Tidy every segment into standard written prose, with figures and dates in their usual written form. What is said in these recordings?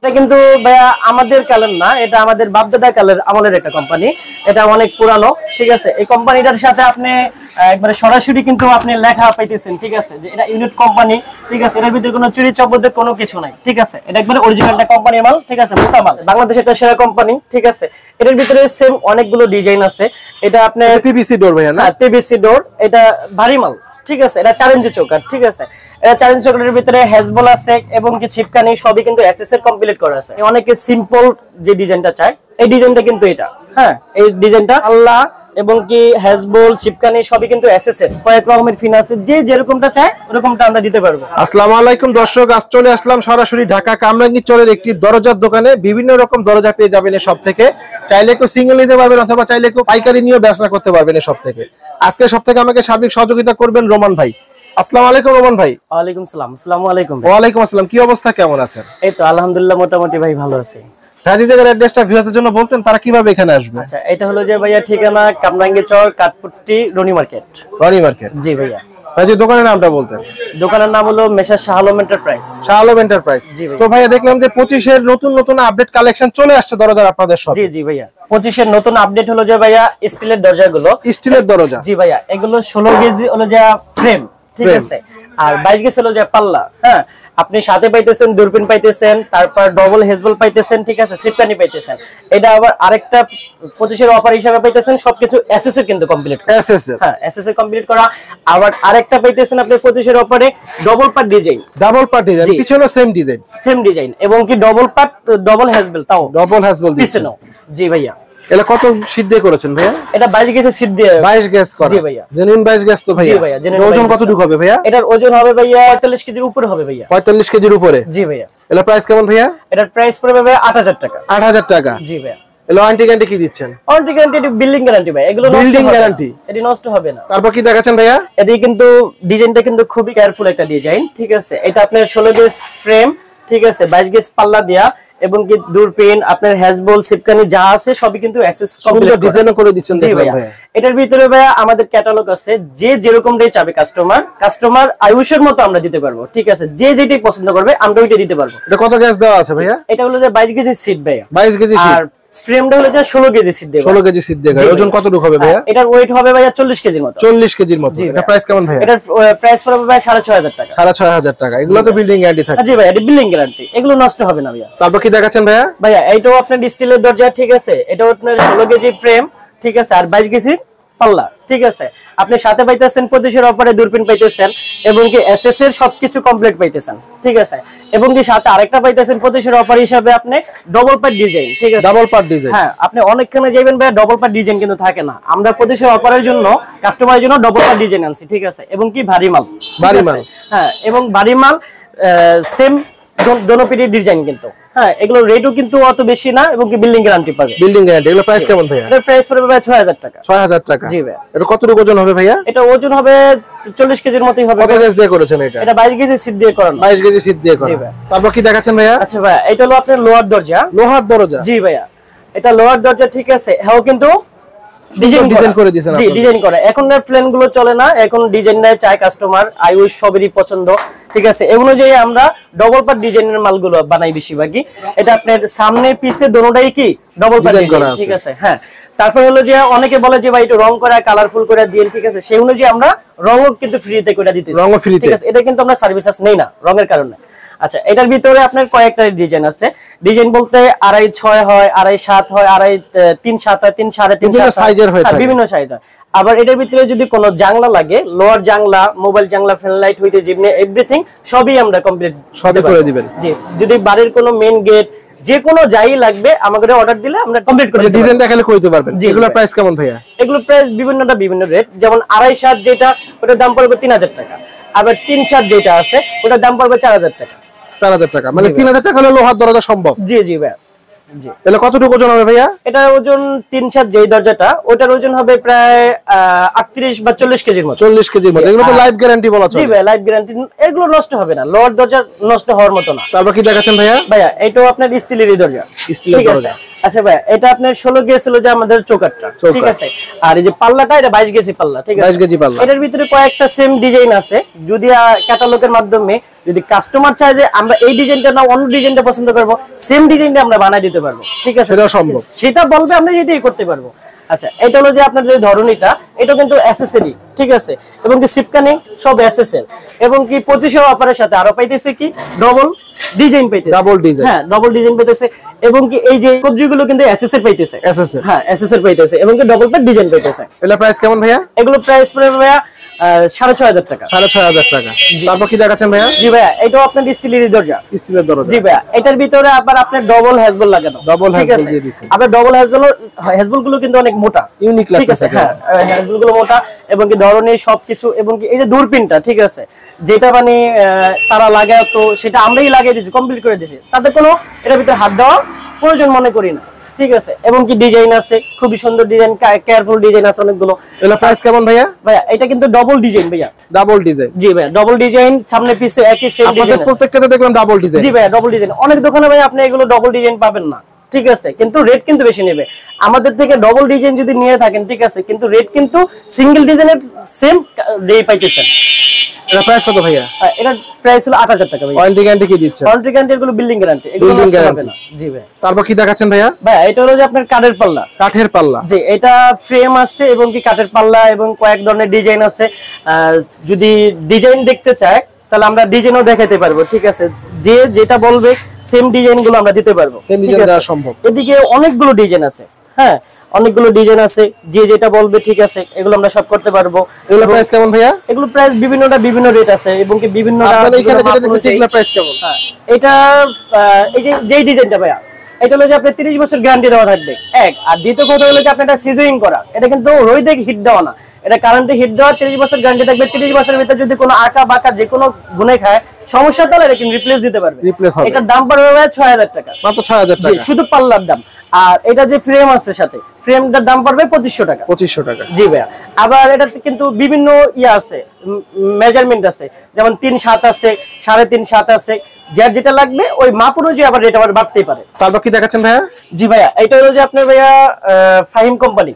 এটা কিন্তু ভাইয়া আমাদের কালের না, এটা আমাদের বাপদাদা কালের আমলের একটা কোম্পানি। এটা অনেক পুরানো, ঠিক আছে। এই কোম্পানিটার সাথে আপনি একবারে সরাসরি কিন্তু আপনি লেখা পাইতেছেন, ঠিক আছে, যে এটা ইউনিট কোম্পানি, ঠিক আছে। এর ভিতরে কোনো চুরি চব্বদের কোনো কিছু নাই, ঠিক আছে। এটা একবারে অরিজিনাল একটা কোম্পানি মাল, ঠিক আছে, মোটা মাল, বাংলাদেশের একটা সেরা কোম্পানি, ঠিক আছে। এর ভিতরে সেম অনেকগুলো ডিজাইন আছে। এটা আপনি পিভিসি ডোর ভাইয়া না? পিভিসি ডোর, এটা ভারী মাল, ঠিক আছে। এটা 4 ইঞ্চি চৌকাঠ, ঠিক আছে। এটা 4 ইঞ্চি চৌকাঠের ভিতরে হেজবল আছে এবং কি ছিপকানি সবই কিন্তু এসএস এর কমপ্লিট করা আছে। অনেকে সিম্পল যে ডিজাইনটা চায়, এই ডিজাইনটা কিন্তু এটা, হ্যাঁ, এই ডিজাইনটা আল্লাহ এবং কি হেজবল ছিপকানি সবই কিন্তু এসএস এর কয়েক রকমের ফিন আছে, যে যেরকমটা চায় ওরকমটা আমরা দিতে পারবো। আসসালামু আলাইকুম দর্শক, আজ চলে আসলাম সরাসরি ঢাকা কামরাঙ্গীরচরের একটি দরজার দোকানে। বিভিন্ন রকম দরজা পেয়ে যাবেন এই সব থেকে। চাইলে কেউ সিঙ্গেল নিতে পারবেন অথবা চাইলে কেউ পাইকারি নিয়েও ব্যবসা করতে পারবেন এই সব থেকে। আজকে সব থেকে আমাকে সার্বিক সহযোগিতা করবেন রোমান ভাই। আসসালামু আলাইকুম রোমান ভাই। ওয়ালাইকুম সালাম। আসসালামু আলাইকুম। ওয়ালাইকুম আসসালাম। কি অবস্থা, কেমন আছেন? এই তো আলহামদুলিল্লাহ মোটামুটি ভাই ভালো আছি। রাজি জায়গার অ্যাড্রেসটা ভিউয়ারদের জন্য বলতেন, তারা কিভাবে এখানে আসবে? আচ্ছা, এটা হলো যে ভাইয়া ঠিকানা কামরাঙ্গীরচর কাঠপুট্টি রনি মার্কেট। রনি মার্কেট, জি ভাইয়া। ভাই দোকানের নামটা বলতেন। দোকানের নাম হলো মেসার শাহ আলম এন্টারপ্রাইজ। শাহ আলম এন্টারপ্রাইজ। তো ভাইয়া দেখলাম যে 25 এর নতুন নতুন আপডেট কালেকশন চলে আসছে দরজার আপনাদের শপে। জি জি ভাইয়া, 25 এর নতুন আপডেট হলো যে ভাইয়া স্টিলের দরজাগুলো। স্টিলের দরজা? জি ভাইয়া, এগুলো 16 গেজি হলো যে ফ্রেম, ঠিক আছে, আর 22 গেজ হলো যে পাল্লা। হ্যাঁ, আপনি সাথে পাইতেছেন দূরবীন পাইতেছেন, তারপর ডবল হেজবল পাইতেছেন, ঠিক আছে, সিপকানি পাইতেছেন। এটা আবার আরেকটা 25 এর অফার হিসেবে পাইতেছেন সবকিছু এসএস এর কিন্তু কমপ্লিট, এসএস এর, হ্যাঁ, এসএস এর কমপ্লিট করা। আবার আরেকটা পাইতেছেন আপনি 25 এর অফারে double part design. Double part design, পিছনে সেম ডিজাইন, সেম ডিজাইন এবং কি ডাবল পার্ট ডবল হেজবল, তাও ডাবল হেজবল দিচ্ছেন। জি ভাইয়া। এটা কত শীট দিয়ে করেছেন ভাইয়া? এটা 22 গেজ শীট দিয়ে। 22 গেজ করা? জি ভাইয়া। জেনুইন 22 গেজ তো ভাইয়া? জি ভাইয়া। ওজন কতটুকু হবে ভাইয়া? এটার ওজন হবে ভাইয়া 45 কেজির উপরে হবে ভাইয়া। 45 কেজির উপরে? জি ভাইয়া। এর প্রাইস কেমন ভাইয়া? এটার প্রাইস পড়বে ভাইয়া 8000 টাকা। 8000 টাকা? জি ভাইয়া। এর ওয়ারেন্টি গ্যারান্টি কি দিচ্ছেন? ওয়ারেন্টি গ্যারান্টি, বিল্ডিং গ্যারান্টি ভাই, এগুলো বিল্ডিং গ্যারান্টি, এটি নষ্ট হবে না। তারপর কি দেখাচ্ছেন ভাইয়া? এদিকে কিন্তু ডিজাইনটা কিন্তু খুবই কেয়ারফুল একটা ডিজাইন, ঠিক আছে। এটা আপনার 16 গেজ ফ্রেম, ঠিক আছে, 22 গেজ পাল্লা দেয়া এবং কি দূরবীন আপনার হেজবল সিপকানি যা আছে সবই কিন্তু এসএস কমপ্লিট ডিজাইন করে দিচ্ছেন। জি ভাইয়া। এটার ভিতরে ভাইয়া আমাদের ক্যাটালগ আছে, যে যেরকম রে চাবে কাস্টমার আয়ুষের মতো আমরা দিতে পারবো, ঠিক আছে। যে যেটাই পছন্দ করবে আমরা ওইটা দিতে পারবো। এটা কত গেজ দেওয়া আছে ভাইয়া? এটা হলো যে 22 কেজি সিট ভাইয়া। 22 কেজি সিট। আর ফ্রেমটা হলো যে 16 কেজি সিট দেব। 16 কেজি সিট দেব। ওজন কতটুকু হবে ভাইয়া? এটার ওয়েট হবে ভাইয়া 40 কেজির মতো। 40 কেজির মতো। এটা প্রাইস কেমন ভাইয়া? এটার প্রাইস পড়বে ভাই 6500 টাকা। 6500 টাকা। এগুলো তো বিল্ডিং গ্যারান্টি থাকে? জি ভাই, এটা বিল্ডিং গ্যারান্টি, এগুলো নষ্ট হবে না ভাইয়া। তারপর কি দেখাচ্ছেন ভাইয়া? ভাইয়া এইটাও আপনার স্টিলের দরজা, ঠিক আছে। এটাও আপনার 16 কেজি ফ্রেম, ঠিক আছে, আর 22 কেজি পাল্লা, ঠিক আছে। আপনি সাথে পাইতেছেন 25 এর অফারে দূরবীন পাইতেছেন এবং কি এসএস এর সবকিছু কমপ্লিট পাইতেছেন, ঠিক আছে। এবং কি সাথে আরেকটা পাইতেছেন 25 এর অফার হিসাবে আপনি ডাবল পার্ট ডিজাইন, ঠিক আছে। ডাবল পার্ট ডিজাইন, হ্যাঁ। আপনি অনেকখানে যাবেন ভাই, ডাবল পার্ট ডিজাইন কিন্তু থাকে না। আমরা 25 এর অফারের জন্য কাস্টমারের জন্য ডাবল পার্ট ডিজাইন আনছি, ঠিক আছে। এবং কি ভারী মাল, হ্যাঁ, এবং ভারী মাল সেম দোনো পিডি ডিজাইন কিন্তু, হ্যাঁ। এগুলো রেটও কিন্তু অত বেশি না এবং কি বিল্ডিং গ্যারান্টি পাবে। Building guarantee. এগুলো প্রাইস কেমন ভাইয়া? এটার প্রাইস পড়বে ভাই 6000 টাকা। 6000 টাকা? জি ভাই। এটা কতটুকু ওজন হবে ভাইয়া? এটা ওজন হবে 40 কেজির মতই হবে। কত গেজ দিয়ে করেছেন এটা? এটা 22 কেজি সিট দিয়ে করানো। 22 কেজি সিট দিয়ে করা। জি ভাই। তারপর কি দেখাচ্ছেন ভাইয়া? আচ্ছা ভাই, এটা হলো আপনার লোহার দরজা। লোহার দরজা? জি ভাইয়া। এটা লোহার দরজা, ঠিক আছে। হ্যাঁ, কিন্তু ডিজাইন করে দিয়েছেন। জি, ডিজাইন করা। এখন আর প্লেন গুলো চলে না, এখন ডিজাইন নেয় চাই কাস্টমার, আইউস সবেরই পছন্দ, ঠিক আছে। এগুলো যে আমরা ডাবল পার্ট ডিজাইনের মালগুলো বানাই বেশিরভাগই। এটা আপনার সামনে পিছে দোনোটাই কি ডাবল পার্ট ডিজাইন, ঠিক আছে, হ্যাঁ। তারপর হলো যে অনেকে বলে যে ভাই একটু রং করা কালারফুল করে দিন, ঠিক আছে। সেই অনুযায়ী আমরা রংও কিন্তু ফ্রিতে করে দিতেছি, রংও ফ্রিতে, ঠিক আছে। এটা কিন্তু আমরা সার্ভিস নেই না রঙের কারণে। আচ্ছা, এটার ভিতরে আপনার কয়েকটা ডিজাইন আছে। ডিজাইন বলতে 2.5/6 হয়, 2.5/7 হয়, 3.5/7 হয়, 3.5/3 সাইজের হয়, বিভিন্ন সাইজ হয়। আবার এটার ভিতরে যদি কোনো জানলা লাগে, লোয়ার জানলা, মোবাইল জানলা, ফ্যান লাইট হইতে যেমনি এভরিথিং সবই আমরা কমপ্লিট সবই করে দিবেন। জি, যদি বাড়ির কোনো মেইন গেট যে কোনো যাই লাগবে আমাদের অর্ডার দিলে আমরা কমপ্লিট করে দিতে ডিজাইন দেখালে কইতে পারবেন। এগুলোর প্রাইস কেমন ভাইয়া? এগুলোর প্রাইস বিভিন্ন রেট। যেমন 2.5/7 যেটা, ওটার দাম পড়বে 3000 টাকা। আবার 3/7 যেটা আছে ওটার দাম পড়বে 4000 টাকা। 4000 টাকা মানে 3000 টাকা হলে লোহার দরজা সম্ভব? জি জি ভাই। জি। তাহলে কতটুকু ওজন হবে ভাইয়া? এটা ওজন 3/7 যেই দরজাটা, ওটার ওজন হবে প্রায় 38 বা 40 কেজির মতো। 40 কেজির মতো। এগুলো তো লাইফ গ্যারান্টি বলা চলে? জি ভাই, লাইফ গ্যারান্টি। এগুলো নষ্ট হবে না, লোহার দরজা নষ্ট হওয়ার মতো না। তারপর কি দেখাচ্ছেন ভাইয়া? ভাইয়া এটাও আপনার স্টিলেরই দরজা, স্টিলের দরজা, আচ্ছা ভাই, এটা আপনার 16 গেজ ছিল যে আমাদের চৌকাটটা, ঠিক আছে। আর এই যে পাল্লাটা এটা 22 গেজি পাল্লা, ঠিক আছে, 22 গেজি পাল্লা। এটার ভিতরে কয়েকটা সেম ডিজাইন আছে। যদি ক্যাটালগের মাধ্যমে যদি কাস্টমার চায় যে আমরা এই ডিজাইনটা না অন্য ডিজাইনটা পছন্দ করব, সেম ডিজাইনটা আমরা বানাই দিতে পারবো, ঠিক আছে, সেটা সম্ভব, সেটা বলবে আমরা এটাই করতে পারবো। আচ্ছা, এটা হলো যে আপনার যে ধরনীটা, এটা কিন্তু অ্যাসেসরি, ঠিক আছে, এবং কি সিপকানি সব অ্যাসেসরি, এবং কি 2500 অফারের সাথে আরো পাইতেছে কি ডবল ডিজাইন পাইতেছে, ডাবল ডিজাইন, হ্যাঁ ডবল ডিজাইন পাইতেছে, এবং কি এই যে কবজিগুলো কিন্তু অ্যাসেসরি পাইতেছে, হ্যাঁ অ্যাসেসরি পাইতেছে, এবং কি ডবল প্যাড ডিজাইন পাইতেছে। এগুলো প্রাইস কেমন ভাইয়া? এগুলো প্রাইস পড়বে ভাইয়া 6500 টাকা। 6500 টাকা। তারপর কি দেখাচ্ছেন ভাইয়া? জি ভাইয়া, এটাও আপনার স্টিলের দরজা, স্টিলের দরজা। জি ভাইয়া, এটার ভিতরে আবার আপনার ডবল হ্যাজবল লাগানো, ডবল হ্যাজবল দিয়ে দিয়েছেন। আবার ডবল হ্যাজবল গুলো কিন্তু অনেক মোটা, ইউনিক লাগতেছে, হ্যাঁ হ্যাজবল গুলো মোটা, এবং কি ধরনের সবকিছু, এবং কি এই যে দূরপিনটা, ঠিক আছে, যেটা মানে তারা লাগায় তো সেটা আমরাই লাগিয়ে দিয়েছি, কমপ্লিট করে দিয়েছি, তাদের কোনো এটার ভিতরে হাত দেওয়া প্রয়োজন মনে করি না, ঠিক আছে। এবং কি ডিজাইন আছে, খুবই সুন্দর ডিজাইন, কেয়ারফুল ডিজাইন আছে অনেকগুলো। এগুলো প্রাইস কেমন ভাইয়া? ভাইয়া এটা কিন্তু ডবল ডিজাইন ভাইয়া, ডাবল ডিজাইন। জি ভাইয়া, ডবল ডিজাইন, সামনে পিছে একই সেম ডিজাইন আছে প্রত্যেকটাতে দেখলাম ডাবল ডিজাইন। জি ভাইয়া, ডবল ডিজাইন। অনেক দোকানে ভাই আপনি এগুলো ডবল ডিজাইন পাবেন না, ঠিক আছে, কিন্তু রেট কিন্তু বেশি নেবে। আমাদের থেকে ডবল ডিজাইন যদি নিয়ে থাকেন, ঠিক আছে, কিন্তু রেট কিন্তু সিঙ্গেল ডিজাইনের সেম রেট পাইতেছেন। এটা প্রাইস কত ভাইয়া? এটা প্রাইস হলো 8000 টাকা ভাই। ওয়ারেন্টি গ্যারান্টি কি দিচ্ছেন? ওয়ারেন্টি গ্যারান্টি, এগুলো বিল্ডিং গ্যারান্টি, এগুলো নষ্ট হবে না। জি ভাই। তারপর কি দেখাচ্ছেন ভাইয়া? ভাই এটা হলো যে আপনার কাঠের পাল্লা, কাঠের পাল্লা। জি, এটা ফ্রেম আছে, এবং কি কাঠের পাল্লা, এবং কয়েক ধরনের ডিজাইন আছে। যদি ডিজাইন দেখতে চায় তাহলে আমরা ডিজাইনও দেখাতে পারবো, ঠিক আছে, যে যেটা বলবে সেম ডিজাইন গুলো আমরা দিতে পারবো, সেম ডিজাইন দেওয়া সম্ভব। এদিকে অনেকগুলো ডিজাইন আছে, হ্যাঁ অনেকগুলো ডিজাইন আছে, যে যেটা বলবে, ঠিক আছে, এগুলো আমরা সব করতে পারবো। এগুলো প্রাইস কেমন ভাইয়া? এগুলো প্রাইস বিভিন্নটা বিভিন্ন রেট আছে, এবং কি বিভিন্ন আপনাদের এখানে যেটা দেখতেছি এগুলো প্রাইস কেমন? হ্যাঁ, এটা এই যে যেই ডিজাইনটা ভাইয়া, এটা হলো যে আপনার 30 বছর গ্যারান্টি দেওয়া থাকবে, এক। আর দ্বিতীয় কথা হলো যে আপনার এটা সিজনিং করা, এটা কিন্তু রোদে হিট দেওয়া না, এটা কারেন্টে হিট দেওয়া, 30 বছর গ্যারান্টি থাকবে। 30 বছরের ভিতরে যদি কোনো আঁকা বাঁকা যে কোনো গুণে খায় সমস্যা, তাহলে এটা কিন্তু রিপ্লেস দিতে পারবে। এটার দাম পড়বে 6000 টাকা, মাত্র 6000 টাকা, শুধু পাল্লার দাম। আর এটা যে ফ্রেম আছে সাথে, ফ্রেমটার দাম পড়বে 2500 টাকা। 2500 টাকা, জি ভাইয়া। আবার এটাতে কিন্তু বিভিন্ন আছে, মেজারমেন্ট আছে, যেমন 3/7 আছে, 3.5/7 আছে, যার যেটা লাগবে ওই মাপ অনুযায়ী আবার রেট আবার বাড়তেই পারে। তারপর কি দেখাচ্ছেন ভাইয়া? জি ভাইয়া, এটা হলো যে আপনার ভাইয়া ফাহিম কোম্পানি,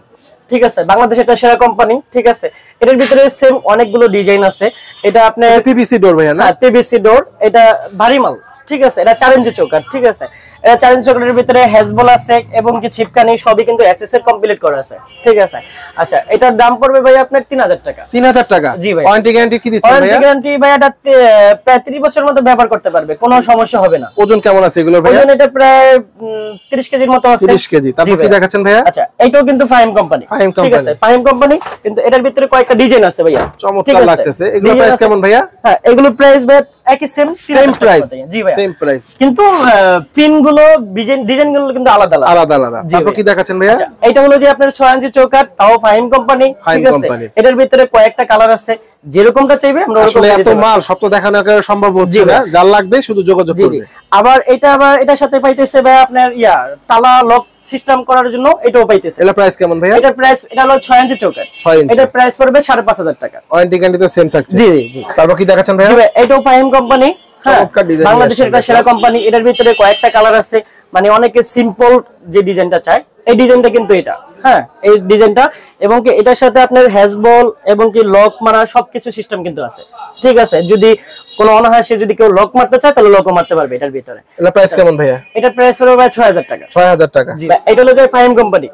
ঠিক আছে, বাংলাদেশের একটা সেরা কোম্পানি, ঠিক আছে। এটার ভিতরে সেম অনেকগুলো ডিজাইন আছে। এটা আপনার পিভিসি ডোর ভাইয়া না? পিভিসি ডোর, এটা ভারী মাল, ঠিক আছে, এটা 4 ইঞ্চি চৌকাঠ, ঠিক আছে, এটা 4 ইঞ্চি চৌকাঠের ভিতরে হ্যাজবল আছে, এবং কি ছিপকানি সবই কিন্তু এসএসএর কমপ্লিট করা আছে, ঠিক আছে। আচ্ছা, এটার দাম পড়বে ভাই আপনার 3000 টাকা। 3000 টাকা। জি ভাই। ওয়ারেন্টি গ্যারান্টি কি দিচ্ছেন ভাইয়া? ওয়ারেন্টি গ্যারান্টি ভাই এটা প্রায় 30 বছর মতো ব্যবহার করতে পারবে, কোনো সমস্যা হবে না। ওজন কেমন আছে এগুলো ভাইয়া? ওজন এটা প্রায় 30 কেজির মতো আছে। 30 কেজি। তারপর কি দেখাচ্ছেন ভাইয়া? আচ্ছা, এটাও কিন্তু ফাহিম কোম্পানি, ঠিক আছে, ফাহিম কোম্পানি, কিন্তু এটার ভিতরে কয়েকটা ডিজাইন আছে ভাইয়া, চমৎকার লাগতেছে। এগুলো প্রাইস কেমন ভাইয়া? হ্যাঁ, এগুলো প্রাইস ভাই একই সেম প্রাইস। জি ভাই, সেম প্রাইস, কিন্তু পিন গুলো ডিজাইন গুলো কিন্তু আলাদা আলাদা। তারপর কি দেখাচ্ছেন ভাইয়া? এটা হলো যে আপনার 6 ইঞ্চি চৌকাঠ, তাও ফাহিম কোম্পানি, ঠিক আছে। এটার ভিতরে কয়েকটা কালার আছে, যেরকমটা চাইবে আমরা ওরকম আসলে এত মাল সব তো দেখানো সম্ভব হচ্ছে না, যার লাগবে শুধু যোগাযোগ করবে। আবার এটার সাথে পাইতেছে ভাই আপনার তালা লক সিস্টেম করার জন্য, এটাও পাইতেছে। এর প্রাইস কেমন ভাইয়া? এটার প্রাইস, এটা হলো 6 ইঞ্চি চৌকাঠ, এটার প্রাইস পড়বে 5500 টাকা। ওয়ারেন্টি গ্যারান্টি তো সেম থাকছে। জি। তারপর কি দেখাচ্ছেন ভাইয়া? জি ভাই, এটাও ফাহিম কোম্পানি, বাংলাদেশের একটা সেরা কোম্পানি। এটার ভিতরে কয়েকটা কালার আছে, মানে অনেকে সিম্পল যে ডিজাইনটা চায়, এই ডিজাইনটা কিন্তু এটা, হ্যাঁ এই ডিজাইনটা, এবং কি এটার সাথে আপনার হ্যাজবল এবং কি লক মারা সবকিছু সিস্টেম কিন্তু আছে, ঠিক আছে। যদি কোনো অনাহাসে যদি কেউ লক মারতে চায় তাহলে লকও মারতে পারবে এটার ভিতরে। এর প্রাইস কেমন ভাইয়া? এটার প্রাইস হলো ভাই 6000 টাকা। 6000 টাকা। জি, এটা হলো যে ফাহিম কোম্পানি,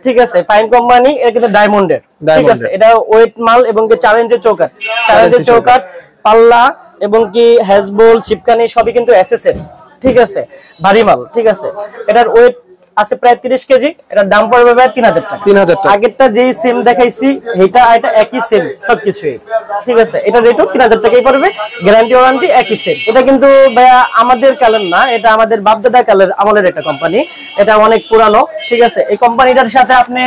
ঠিক আছে, ফাহিম কোম্পানি, এটা কিন্তু ডায়মন্ডের, ঠিক আছে। এটা ওয়েট মাল, এবং কি 4 ইঞ্চি চৌকাঠ, 4 ইঞ্চি চৌকাঠ, পাল্লা, এবং কি হ্যাজবল ছিপকানি সবই কিন্তু এসএসএর, ঠিক আছে, ভারী মাল, ঠিক আছে। এটার ওয়েট আছে প্রায় 30 কেজি। এটার দাম পড়বে ভাই 3000 টাকা। 3000 টাকা। আগেরটা যেই সেম দেখাইছি এটা একই সেম সবকিছুই, ঠিক আছে। এটা রেটও 3000 টাকাই পড়বে, গ্যারান্টি ওয়ারেন্টি একই সেম। এটা কিন্তু ভাইয়া আমাদের কালের না, এটা আমাদের বাপদাদা কালের আমলের একটা কোম্পানি, এটা অনেক পুরানো, ঠিক আছে। এই কোম্পানিটার সাথে আপনি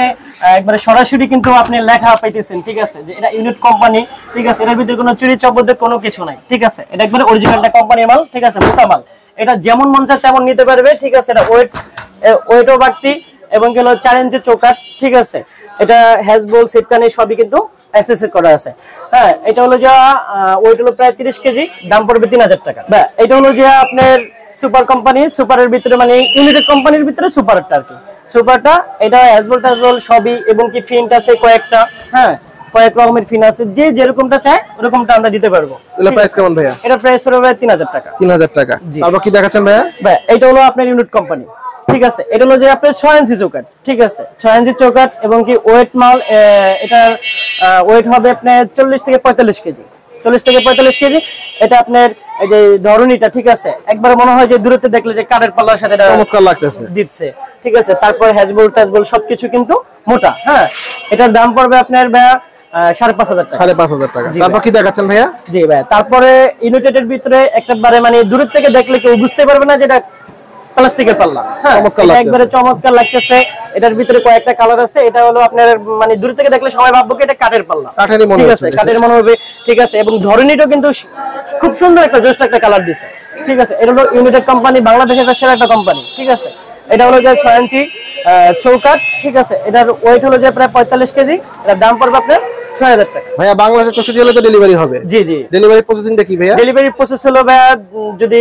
একবারে সরাসরি কিন্তু আপনি লেখা পাইতেছেন, ঠিক আছে, যে এটা ইউনিট কোম্পানি, ঠিক আছে। এটার ভিতরে কোনো চুরি চব্বদের কোনো কিছু নাই, ঠিক আছে। এটা একবারে অরিজিনালটা কোম্পানির মাল, ঠিক আছে, মোটা মাল। এটা যেমন মন চায় তেমন নিতে পারবে, ঠিক আছে। এটা ওয়েটও বাড়তি, এবং হলো 4 ইঞ্চি চৌকাঠ, ঠিক আছে। এটা হ্যাজবল ছিপকানি সবই কিন্তু এসএসএ করা আছে, হ্যাঁ। এটা হলো যে ওয়েট হলো প্রায় 30 কেজি, দাম পড়বে 3000 টাকা। এটা হলো যে আপনার সুপার কোম্পানি, সুপারের ভিতরে মানে ইউনাইটেড কোম্পানির ভিতরে সুপারটা আর কি। সুপারটা এটা অ্যাজবল টাজবল সবই, এবং কি ফিন্ট আছে কয়েকটা, হ্যাঁ কয়েক রকমের ফিন আছে, যে যেরকমটা চায় ওরকমটা আমরা দিতে পারবো। এগুলো প্রাইস কেমন ভাইয়া? এটা প্রাইস পড়বে 3000 টাকা। 3000 টাকা। তারপর কি দেখাচ্ছেন ভাইয়া? ভাই এটা হলো আপনার ইউনিট কোম্পানি, ঠিক আছে। এটা হলো যে আপনার 6 ইঞ্চি চৌকাঠ, ঠিক আছে 6 ইঞ্চি চৌকাঠ, এবং কি ওয়েট মাল, এটার ওয়েট হবে আপনার 40 থেকে 45 কেজি, 40 থেকে 45 কেজি। এটা আপনার এই যে ধরনীটা, ঠিক আছে, একবার মনে হয় যে দূরত্বে দেখলে যে কাঠের পাল্লার সাথে চমৎকার লাগতেছে দিচ্ছে, ঠিক আছে। তারপর হ্যাজবল টাজবল সবকিছু কিন্তু মোটা, হ্যাঁ। এটার দাম পড়বে আপনার 5500 টাকা। 5500 টাকা। তারপর কি দেখাচ্ছেন ভাইয়া? জি ভাই, তারপরে ইউনাইটেডের ভিতরে একবারে মানে দূর থেকে দেখলে কেউ বুঝতে পারবে না যে এটা প্লাস্টিকের পাল্লা, হ্যাঁ একবারে চমৎকার লাগতেছে। এটার ভিতরে কয়েকটা কালার আছে। এটা হলো আপনার মানে দূর থেকে দেখলে সবাই ভাববে কি এটা কাঠের পাল্লা, ঠিক আছে, কাঠের মনে হবে, ঠিক আছে। এবং ধরনীটাও কিন্তু খুব সুন্দর একটা জোস্ট একটা কালার দিছে, ঠিক আছে। এটা হলো ইউনাইটেড কোম্পানি, বাংলাদেশের সেরা একটা কোম্পানি, ঠিক আছে। এটা হলো যে 6 ইঞ্চি চৌকাঠ, ঠিক আছে। এটার ওয়েট হলো যে প্রায় 45 কেজি। এটার দাম পড়বে আপনার 6000 টাকা। ভাইয়া বাংলাদেশের 64 জেলায় তো ডেলিভারি হবে? জি জি। ডেলিভারি প্রসেসিংটা কি ভাইয়া? ডেলিভারি প্রসেস হলো ভাইয়া, যদি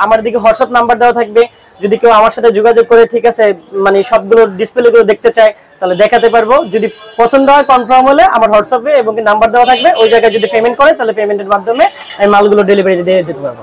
আমার দিকে হোয়াটসঅ্যাপ নাম্বার দেওয়া থাকবে, যদি কেউ আমার সাথে যোগাযোগ করে, ঠিক আছে, মানে সবগুলো ডিসপ্লে গুলো দেখতে চায় তাহলে দেখাতে পারবো। যদি পছন্দ হয় কনফার্ম হলে আমার হোয়াটসঅ্যাপে এবং নাম্বার দেওয়া থাকবে, ওই জায়গায় যদি পেমেন্ট করে তাহলে পেমেন্টের মাধ্যমে আমি মালগুলো ডেলিভারি দিয়ে দিতে পারবো।